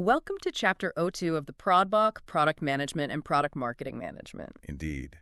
Welcome to Chapter O2 of the Prodbook, Product Management and Product Marketing Management. Indeed.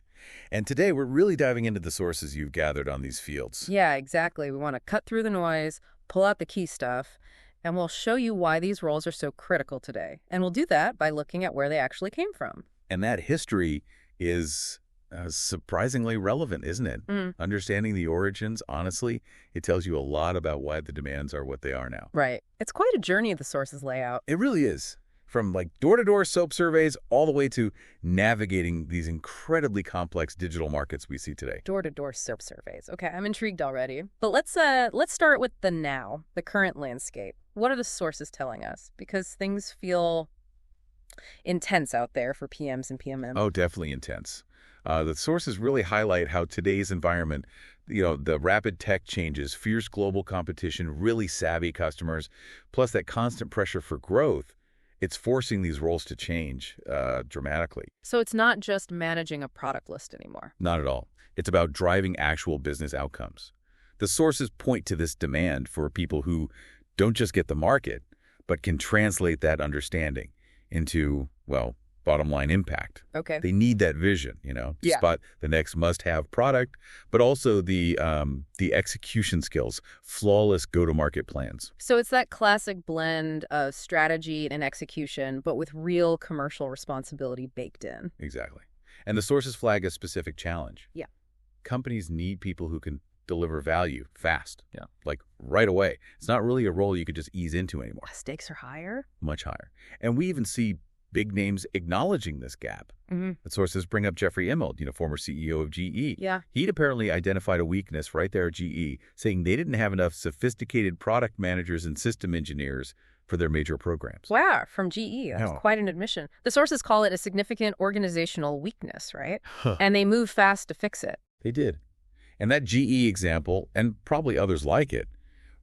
And today we're really diving into the sources you've gathered on these fields. Yeah, exactly. We want to cut through the noise, pull out the key stuff, and we'll show you why these roles are so critical today. And we'll do that by looking at where they actually came from. And that history is surprisingly relevant, isn't it? Understanding the origins, honestly, it tells you a lot about why the demands are what they are now. Right. It's quite a journey the sources lay out. It really is. From like door-to-door soap surveys all the way to navigating these incredibly complex digital markets we see today. Door-to-door soap surveys. Okay, I'm intrigued already. But let's start with the now, the current landscape. What are the sources telling us? Because things feel intense out there for PMs and PMM. Oh, definitely intense. The sources really highlight how today's environment, the rapid tech changes, fierce global competition, really savvy customers, plus that constant pressure for growth, it's forcing these roles to change dramatically. So it's not just managing a product list anymore. Not at all. It's about driving actual business outcomes. The sources point to this demand for people who don't just get the market, but can translate that understanding into, well, bottom line impact. Okay. They need that vision, to Yeah. spot the next must-have product, but also the execution skills, flawless go-to-market plans. So it's that classic blend of strategy and execution, but with real commercial responsibility baked in. Exactly. And the sources flag a specific challenge. Yeah. Companies need people who can deliver value fast, like right away. It's not really a role you could just ease into anymore. Stakes are higher? Much higher. And we even see big names acknowledging this gap. The sources bring up Jeffrey Immelt, former CEO of GE. Yeah. He'd apparently identified a weakness right there at GE, saying they didn't have enough sophisticated product managers and system engineers for their major programs. Wow, from GE. That's Yeah. quite an admission. The sources call it a significant organizational weakness, right? Huh. And they move fast to fix it. They did. And that GE example, and probably others like it,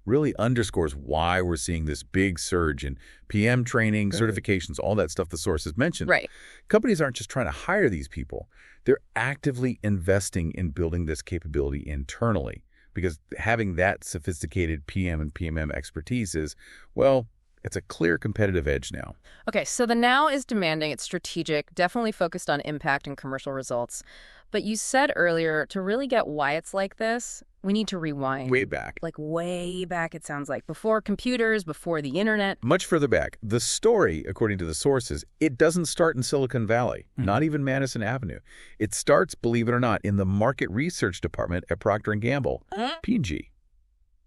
really underscores why we're seeing this big surge in PM training, certifications, all that stuff the sources mentioned. Right. Companies aren't just trying to hire these people. They're actively investing in building this capability internally, because having that sophisticated PM and PMM expertise is, well, it's a clear competitive edge now. Okay, so the now is demanding, it's strategic, definitely focused on impact and commercial results. But you said earlier, to really get why it's like this, we need to rewind. Way back. Like way back, it sounds like. Before computers, before the internet. Much further back. The story, according to the sources, it doesn't start in Silicon Valley, not even Madison Avenue. It starts, believe it or not, in the market research department at Procter & Gamble, P&G,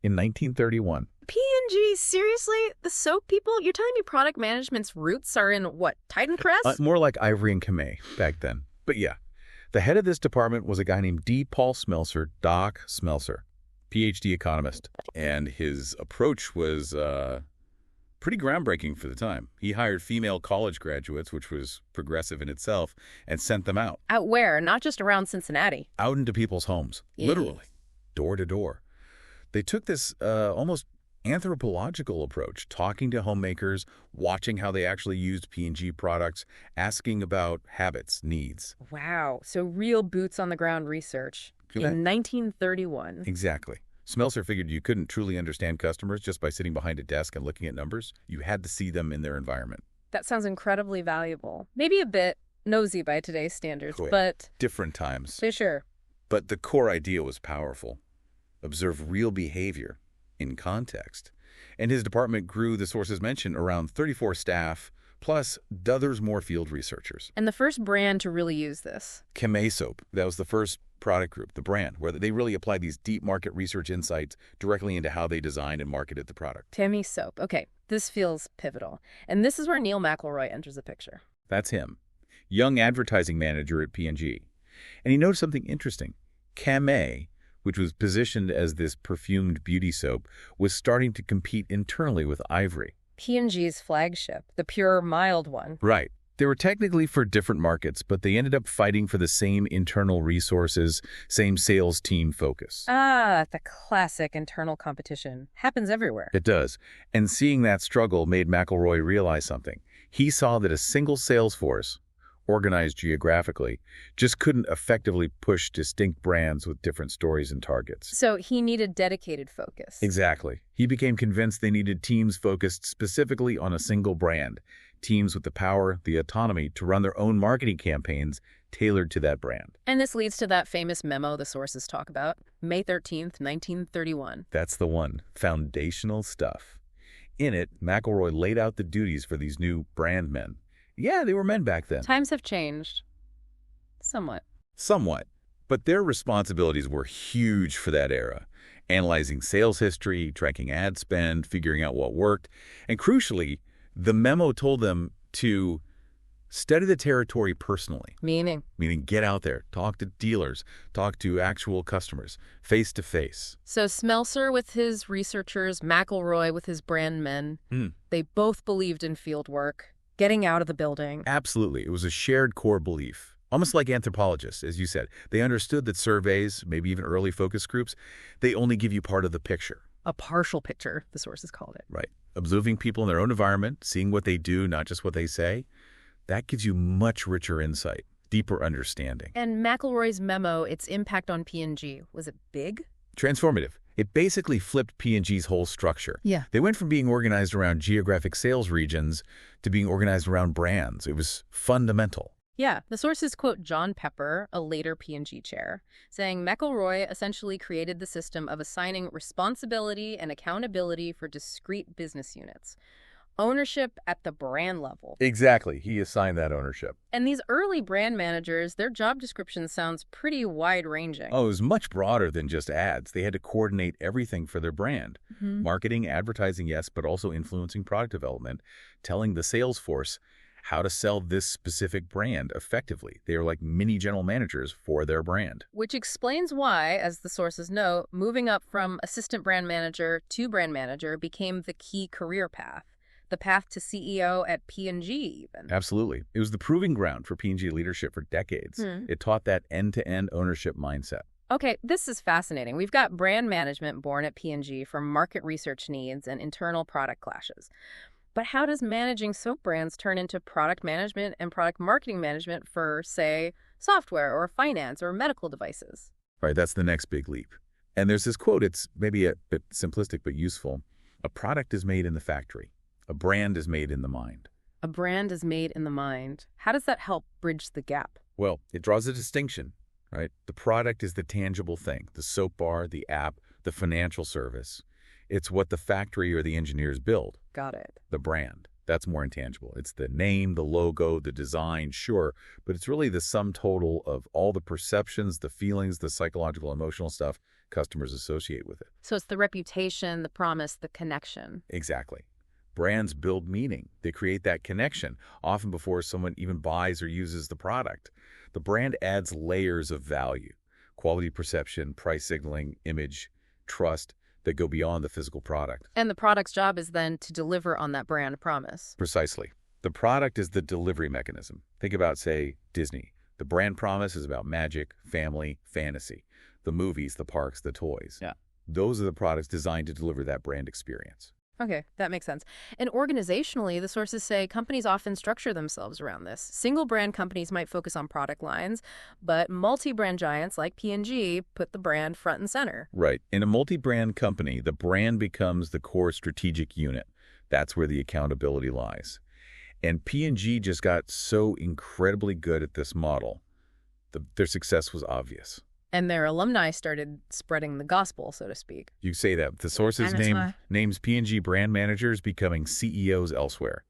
in 1931. P&G, seriously? The soap people? You're telling me product management's roots are in, what, Titan Crest? More like Ivory and Camay back then. But yeah, the head of this department was a guy named D. Paul Smelser, Doc Smelser, PhD economist. And his approach was pretty groundbreaking for the time. He hired female college graduates, which was progressive in itself, and sent them out. Out where? Not just around Cincinnati. Out into people's homes, literally, door to door. They took this almost anthropological approach, talking to homemakers, watching how they actually used P&G products, asking about habits, needs. Wow. So real boots on the ground research in 1931. Exactly. Smelser figured you couldn't truly understand customers just by sitting behind a desk and looking at numbers. You had to see them in their environment. That sounds incredibly valuable. Maybe a bit nosy by today's standards, Quick. but Different times. for sure. But the core idea was powerful. Observe real behavior in context. And his department grew, the sources mentioned, around 34 staff, plus dozens more field researchers. And the first brand to really use this. Camay Soap, that was the first product group, the brand, where they really applied these deep market research insights directly into how they designed and marketed the product. Camay Soap. Okay, this feels pivotal. And this is where Neil McElroy enters the picture. That's him, young advertising manager at P&G. And he noticed something interesting. Camay, which was positioned as this perfumed beauty soap, was starting to compete internally with Ivory. P&G's flagship, the pure, mild one. Right. They were technically for different markets, but they ended up fighting for the same internal resources, same sales team focus. Ah, the classic internal competition. Happens everywhere. It does. And seeing that struggle made McElroy realize something. He saw that a single sales force organized geographically, just couldn't effectively push distinct brands with different stories and targets. So he needed dedicated focus. Exactly. He became convinced they needed teams focused specifically on a single brand, teams with the power, the autonomy to run their own marketing campaigns tailored to that brand. And this leads to that famous memo the sources talk about, May 13th, 1931. That's the one. Foundational stuff. In it, McElroy laid out the duties for these new brand men. Yeah, they were men back then. Times have changed. Somewhat. Somewhat. But their responsibilities were huge for that era. Analyzing sales history, tracking ad spend, figuring out what worked. And crucially, the memo told them to study the territory personally. Meaning Get out there, talk to dealers, talk to actual customers, face to face. So Smelser with his researchers, McElroy with his brand men, they both believed in field work, getting out of the building. Absolutely. It was a shared core belief. Almost like anthropologists, as you said. They understood that surveys, maybe even early focus groups, they only give you part of the picture. A partial picture, the sources called it. Right. Observing people in their own environment, seeing what they do, not just what they say, that gives you much richer insight, deeper understanding. And McElroy's memo, its impact on P&G, was it big? Transformative. It basically flipped P&G's whole structure. Yeah. They went from being organized around geographic sales regions to being organized around brands. It was fundamental. Yeah, the sources quote John Pepper, a later P&G chair, saying McElroy essentially created the system of assigning responsibility and accountability for discrete business units. Ownership at the brand level. Exactly. He assigned that ownership. And these early brand managers, their job description sounds pretty wide-ranging. Oh, it was much broader than just ads. They had to coordinate everything for their brand. Marketing, advertising, yes, but also influencing product development, telling the sales force how to sell this specific brand effectively. They are like mini general managers for their brand. Which explains why, as the sources note, moving up from assistant brand manager to brand manager became the key career path. The path to CEO at P&G even. Absolutely. It was the proving ground for P&G leadership for decades. It taught that end-to-end ownership mindset. Okay, this is fascinating. We've got brand management born at P&G for market research needs and internal product clashes. But how does managing soap brands turn into product management and product marketing management for, say, software or finance or medical devices? Right, that's the next big leap. And there's this quote, it's maybe a bit simplistic but useful. A product is made in the factory. A brand is made in the mind. A brand is made in the mind. How does that help bridge the gap? Well, it draws a distinction, right? The product is the tangible thing, the soap bar, the app, the financial service. It's what the factory or the engineers build. Got it. The brand, that's more intangible. It's the name, the logo, the design, sure, but it's really the sum total of all the perceptions, the feelings, the psychological, emotional stuff customers associate with it. So it's the reputation, the promise, the connection. Exactly. Brands build meaning. They create that connection, often before someone even buys or uses the product. The brand adds layers of value, quality perception, price signaling, image, trust that go beyond the physical product. And the product's job is then to deliver on that brand promise. Precisely. The product is the delivery mechanism. Think about, say, Disney. The brand promise is about magic, family, fantasy. The movies, the parks, the toys. Yeah. Those are the products designed to deliver that brand experience. Okay, that makes sense. And organizationally, the sources say companies often structure themselves around this. Single brand companies might focus on product lines, but multi-brand giants like P&G put the brand front and center. Right. In a multi-brand company, the brand becomes the core strategic unit. That's where the accountability lies. And P&G just got so incredibly good at this model. Their success was obvious. And their alumni started spreading the gospel, so to speak. You say that. The sources names P&G brand managers becoming CEOs elsewhere.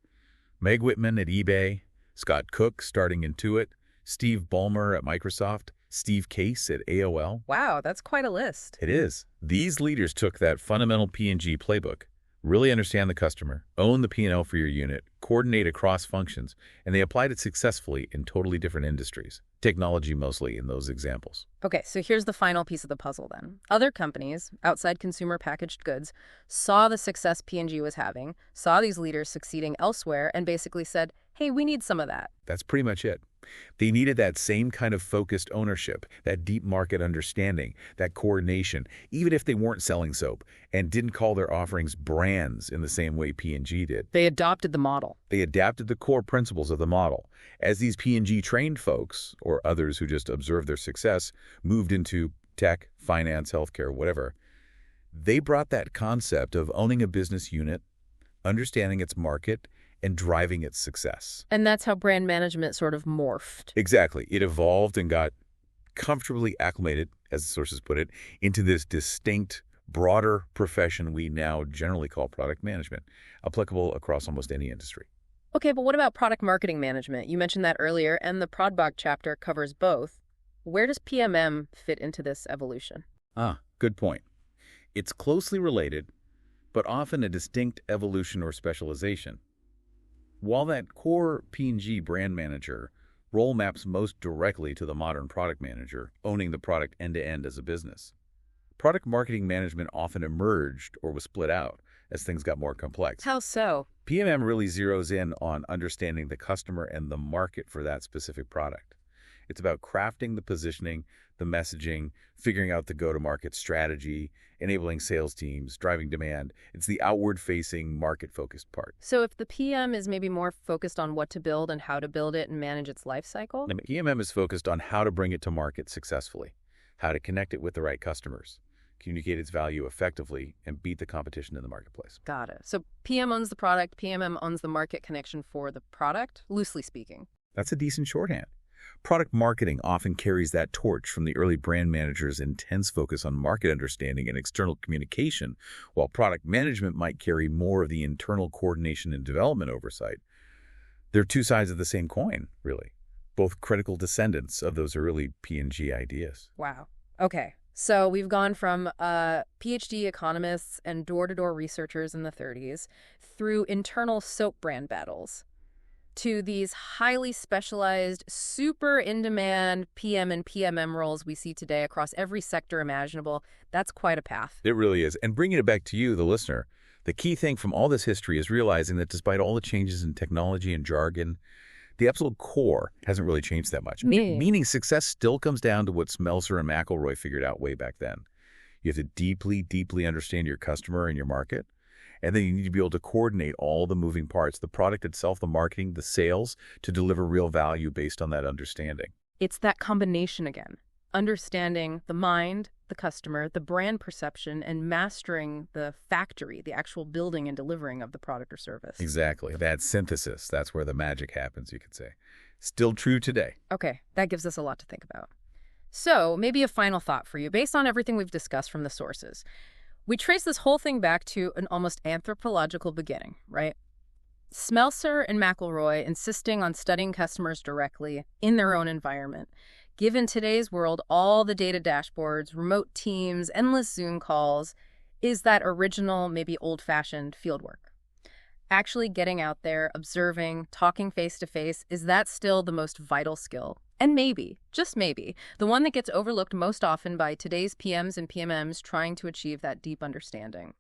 Meg Whitman at eBay, Scott Cook starting Intuit, Steve Ballmer at Microsoft, Steve Case at AOL. Wow, that's quite a list. It is. These leaders took that fundamental P&G playbook, really understand the customer, own the P&L for your unit, coordinate across functions, and they applied it successfully in totally different industries. Technology mostly in those examples. Okay, so here's the final piece of the puzzle then. Other companies, outside consumer packaged goods, saw the success P&G was having, saw these leaders succeeding elsewhere, and basically said, hey, we need some of that. That's pretty much it. They needed that same kind of focused ownership, that deep market understanding, that coordination, even if they weren't selling soap and didn't call their offerings brands in the same way P&G did. They adopted the model. They adapted the core principles of the model. As these P&G trained folks, or others who just observed their success, moved into tech, finance, healthcare, whatever, they brought that concept of owning a business unit, understanding its market, and driving its success. And that's how brand management sort of morphed. Exactly. It evolved and got comfortably acclimated, as the sources put it, into this distinct, broader profession we now generally call product management, applicable across almost any industry. Okay, but what about product marketing management? You mentioned that earlier, and the Prodbog chapter covers both. Where does PMM fit into this evolution? Good point. It's closely related, but often a distinct evolution or specialization. While that core P&G brand manager role maps most directly to the modern product manager, owning the product end-to-end as a business, product marketing management often emerged or was split out as things got more complex. How so? PMM really zeroes in on understanding the customer and the market for that specific product. It's about crafting the positioning, the messaging, figuring out the go-to-market strategy, enabling sales teams, driving demand. It's the outward-facing, market-focused part. So if the PM is maybe more focused on what to build and how to build it and manage its life cycle? And PMM is focused on how to bring it to market successfully, how to connect it with the right customers, communicate its value effectively, and beat the competition in the marketplace. Got it. So PM owns the product, PMM owns the market connection for the product, loosely speaking. That's a decent shorthand. Product marketing often carries that torch from the early brand managers' intense focus on market understanding and external communication, while product management might carry more of the internal coordination and development oversight. They're two sides of the same coin, really, both critical descendants of those early P&G ideas. Wow. Okay. So we've gone from PhD economists and door-to-door researchers in the 30s through internal soap brand battles to these highly specialized, super in-demand PM and PMM roles we see today across every sector imaginable. That's quite a path. It really is. And bringing it back to you, the listener, the key thing from all this history is realizing that despite all the changes in technology and jargon, the absolute core hasn't really changed that much. Meaning success still comes down to what Smelser and McElroy figured out way back then. You have to deeply, deeply understand your customer and your market. And then you need to be able to coordinate all the moving parts, the product itself, the marketing, the sales, to deliver real value based on that understanding. It's that combination again. Understanding the mind, the customer, the brand perception, and mastering the factory, the actual building and delivering of the product or service. Exactly. That synthesis, that's where the magic happens, you could say. Still true today. Okay, that gives us a lot to think about. So maybe a final thought for you, based on everything we've discussed from the sources. We trace this whole thing back to an almost anthropological beginning, right? Smelser and McElroy insisting on studying customers directly in their own environment. Given today's world, all the data dashboards, remote teams, endless Zoom calls, is that original, maybe old-fashioned fieldwork. Actually getting out there, observing, talking face-to-face, is that still the most vital skill? And maybe, just maybe, the one that gets overlooked most often by today's PMs and PMMs trying to achieve that deep understanding.